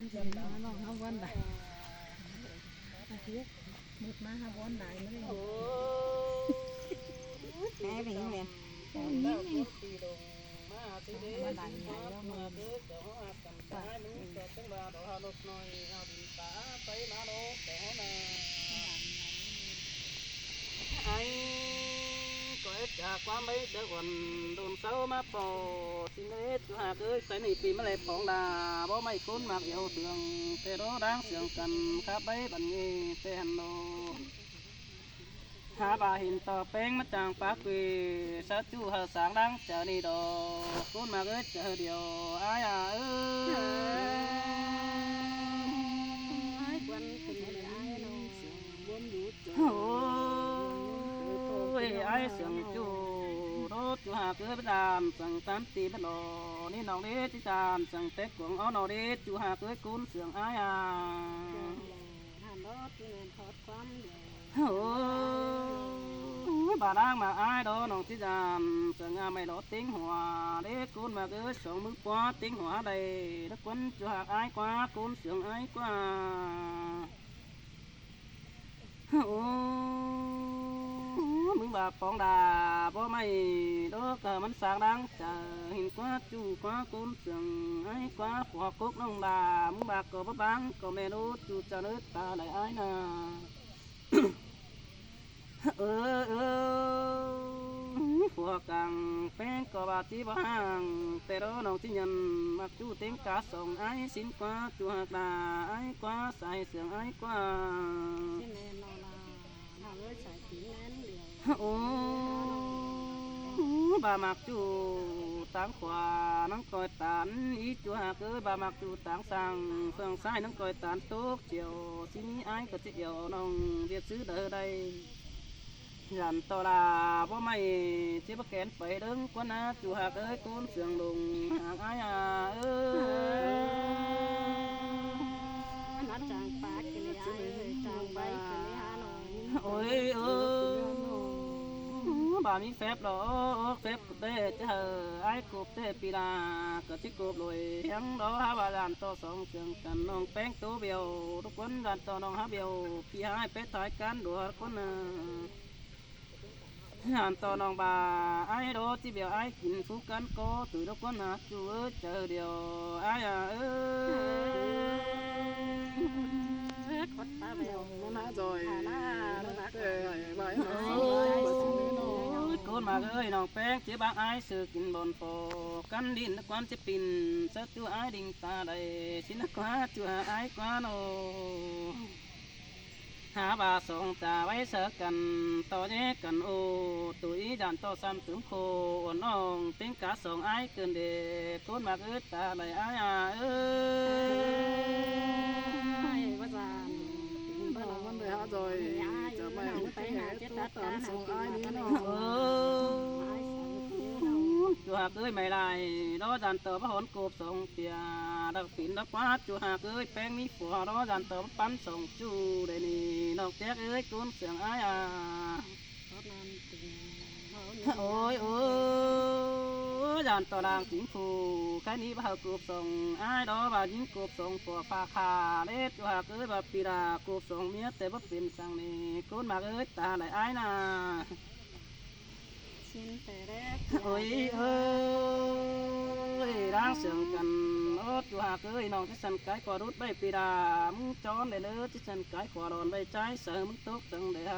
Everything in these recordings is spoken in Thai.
น้องเขาวันไหนมุดมาหาวันไหนไม่ได้แม่เป็นยังไงนี่มาดันใหญ่แล้วมาไอ้ก็จากความไม่เจอวันโดนเสามาปอสิเนตหากเอ้ยใส่ในปีมาเลยของดาบ่ไม่คุ้นมากเอวเตืองแต่รอดังเสียงกันข้าใบบันงี้แต่ฮันโนหาบาหินต่อแป้งมาจางปากวีสัจจูหาสางดังเจอนี่ดอกคุ้นมากเอ้ยเจอเดียวอายเอ้ยวันเป็นอายน้องเสียงวนอยู่โอ้ยไอ้เสียงจูรถจูหาเกิดประดามสั่งตันตีบันดอนี่น้องเด็ดที่จานสั่งเต็กกวงเอาน้องเด็ดจูหาเกิดกุ้นเสียงอ้ายหันรถเงินทอดความโอ้ยบาดางมาอ้ายดอน้องที่จานสั่งไม่รถติ้งหัวเด็กกุ้นมาเกิดสองมือกว่าติ้งหัวใดนักวันจูหาอ้ายกว่ากุ้นเสียงอ้ายกว่าโอ้มึงว่าปองดาบ่ไม่ดอกมันสางดังจะเห็นกว่าจู่กว่าก้นเสียงไอ้กว่าหัวกกน้องดามึงบากก็บ่บังก็แม่รู้จู่จะนึกตาไหลไอ้น่ะหัวกังแป้งก็บาดที่บ่ห่างแต่รอน้องที่ยันมักจู่เต็งกาส่งไอ้สินกว่าจู่หักดาไอ้กว่าใส่เสียงไอ้กว่าโอ้บามักจูต่างขวานังคอยตานอีจัวหาเกยบามักจูต่างสั่งเฟืองซ้ายนังคอยตานโต๊ะเจียวสินี้ไอ้ก็จะเดียวน้องเรียกซื้อเด้อได้ยันตอลาบ่ไม่เจ็บแขนไปเดิงกว่านะจูหาเกยก้นเสียงลงหางไอ้นัดจางปากกันเลยจางใบกันเลยฮะน้องโอ้ยbà mi phép đó phép để chờ ai cột để pi la cờ chiếc cột rồi hắn đó há bà làm to sòng trường cần nong bén tố biểu lúc quấn làm to nong há biểu pi hai bé thái cán đùa quấn làm to nong bà ai đó chỉ biểu ai kín phú cán có từ lúc quấn à chú ơi chờ điều ai quất ta biểu nó nã rồi bài con mà ơiน้องแป้งเจ็บบางไอ้สื่อกินบนโปกันดินนักวันจะปินสักตัวไอ้ดิ่งตาได้สินักว่าตัวไอ้กว่าโนหาบาสองจ่าไว้เสือกันต่อแยกกันโอตุยจานต่อซ้ำถึงโคอ่อนน้องเต็งกาสองไอ้เกินเด็กคนมาเกิดตาไหลไอ้ว่าจานบ้านวันเดียวrồiจะไม่ไปหาเจ้าตาสองไอ้นี้เนาะจูหากเอ้ยไม่ได้ดอจันเตอพระหนกบส่งเปียดักปิ่นดักว้าจูหากเอ้ยแป้งมีผัวดอจันเตอปั้นส่งจูได้นี่นอกแจ๊กเอ้ยกุนเสียงอ้ายโอ้ยจันเตอดางสิงผูแค่นี้บ่าวกบส่งอ้ายดอบ่าวยิงกบส่งผัวปลาคาเล็ดจูหากเอ้ยบ่าวปีดากบส่งเมียแต่บ่เป็นสังนี่กุนมากเอ้ยตาไหลอ้ายน่ะโอ้ยร่างเสียงกันรถจูหากเอ้ยน้องที่สันไก่ขวารุดใบปีดามึงจอนเลยเด้อที่สันไก่ขวาดอนใบใจเสือมึงตกจังเด้อ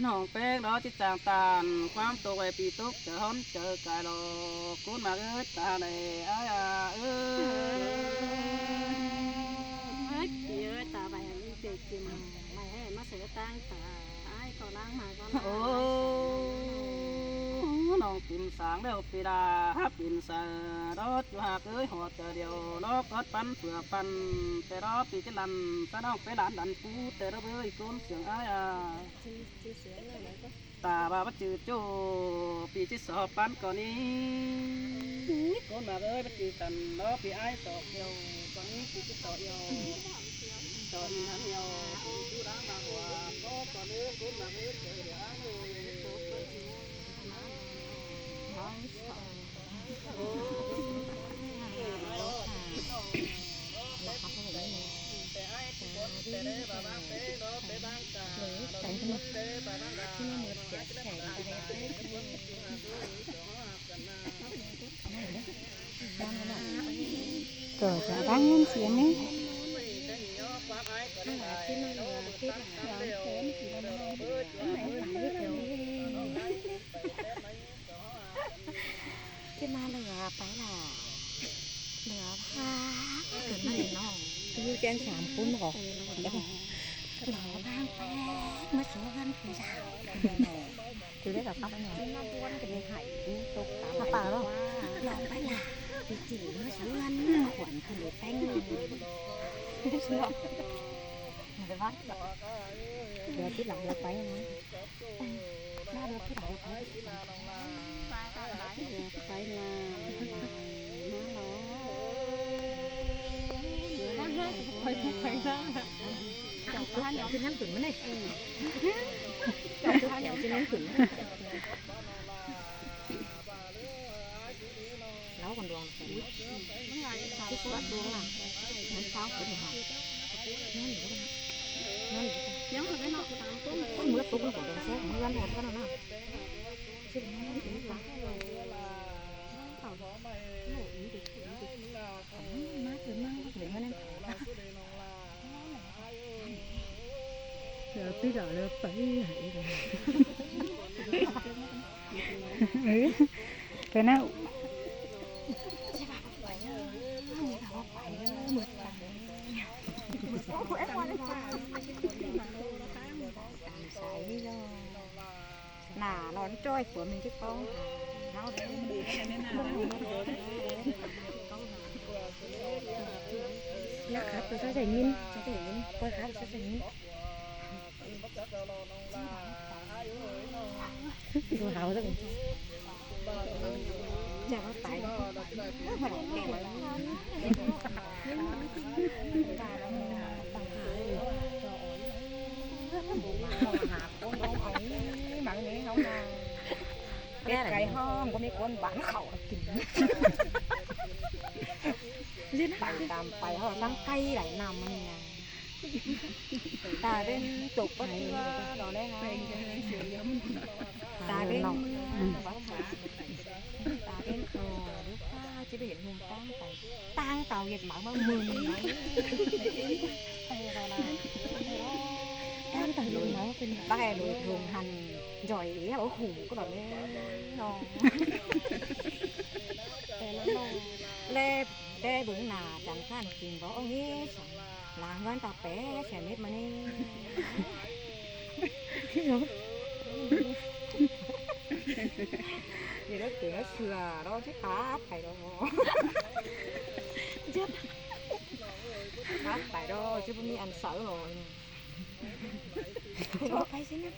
น้องแป้งดอที่จางตาลความตัวไอปีตกเจอฮ้อนเจอกายดอกกูมาเอ้ยตาเลยอ้ายปีเอ้ยตาใบมันเด็กกินไม่ให้มาเสือตั้งตาก็ล้างมาก็โอ้น้องปิ่นสางเดียวปีดาฮับปิ่นสารถอยู่หากเอ้ยหัวเจอเดียวล้อกอดปันเสือปันแต่รอปีจะลันตาน้องไปหลานดันปูแต่ระเบ้ยก้นเสียงอ้ายตาบาบัจืดโจปีที่สอบปันก่อนนี้ก้นมาเอ้ยบัจืดกันล้อปีไอ้สอบเดียวตอนนี้ปีที่สอบเดียวตอนนี้หันเดียวดูร้านมาหัวก็ตอนนี้ก้นมาเอ้ยเจอเดี๋ยวโอ้ rồi sẽ bán nhân chuyện đấy chứ mà lừa phải là lừa pha cái này nó như trên sàn phun ngọt lừa vang phe mới số gan phải sao từ đấy là không nó buôn cái này hại tục mà bảo đâu lừa phải là thì chỉ mới số gan khuẩn thử tanh người bắt giờ cái lòng được phải không ba được cái lòng phải phải là chồng cứ hai nhỏ trên năm tuổi này chồng cứ hai nhỏ trên năm tuổi nấu còn đoàn chứ có bắt luôn là năm sáu tuổi thì học nó giống như cái nọ có mưa cũng có đèn xe mưa ăn hồn có nào nào chứ nó chỉ là má cứ mang người hơn giờ tí rồi là phải hại rồi cái nào nà nó trôi của mình chứ con nó nó khác tôi sẽ nhìn coi khác tôi sẽ nhìn tôi hào rất chả có tài mà cái hôm có mấy con bán khẩu kín liên bài tạm bài họ đang cay lại nằm nè ta bên tục có đó đây này ta bên ta bên nước pha chỉ biển hùng tang tàu việt mạo bao mừng tang tàu việt mạo bên ba cái đồ thường hành giỏi ý ở hủ có đó lên nó lê đê bụng nà chẳng khăn chìm võ nghe là ngon ta bé sẽ biết mà nè gì đó kiểu nó sừa đó chứ cá phải đâu chết cá phải đâu chứ không ăn sợ rồi có phải xin á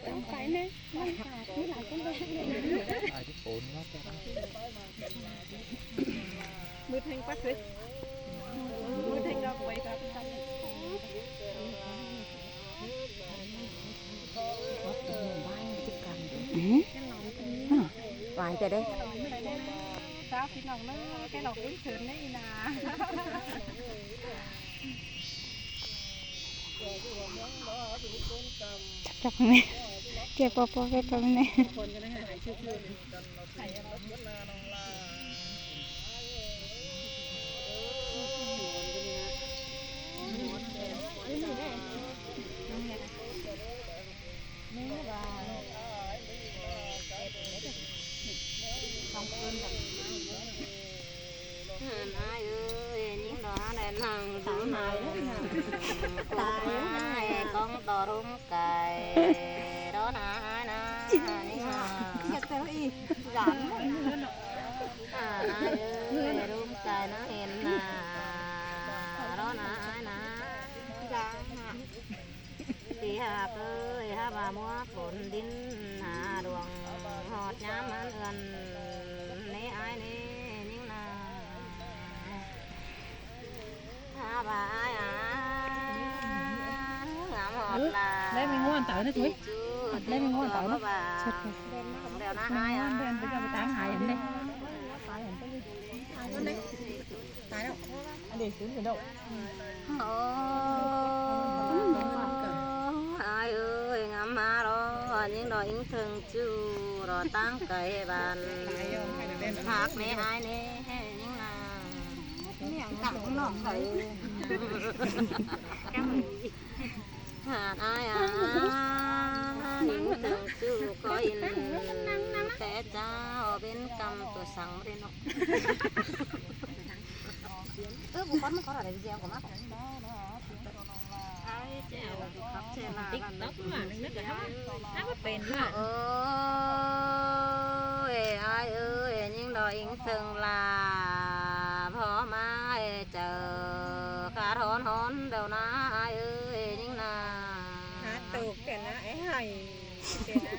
không phải nè không phải cứ lại con bé mưa thanh quá tuyệt mưa thanh ra quay ra vài cái đây sao khi nào nó cái lọc yến sườn đấy nè chắc nè chơi po cái con nè ai ơi những đó đèn hàng tháng này tài con tò rung cài đó là ai na nhặt tao y rắn ai ơi rung cài nó hiền đó là ai na rắn thì hà ơi hà bà mua cồn đinh đường hot nhám ăn gần nè ai nè những hà bà ai ngắm hot là đây mình ngon tỏi nữa thôi đây mình ngon tỏi nữa đèo na ai bây giờ tán hại em đây phải tài đâu โอ้ai ơi ngắm má đó những đòi những thường chu đó tăng cây bàn hạt nè ai nè những là miệng cẳng nọ thấy hạt ai à những thường chu có in té trao bên cầm tôi sáng bên nó bố con mới có ở đây video của má TikTok mà nó cái hát bất bền nữa ơi ai ơi những đòi in từng là phó mai chờ cả hôn hôn đầu na ai ơi những là hát tục cái nó ấy hay cái nó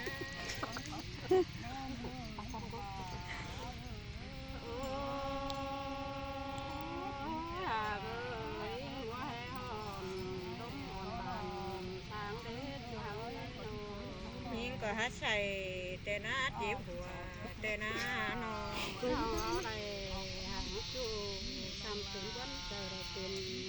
có hát say tên hát dễ của tên hát nó ở đây hàng chú xăm cũng vẫn chờ tiền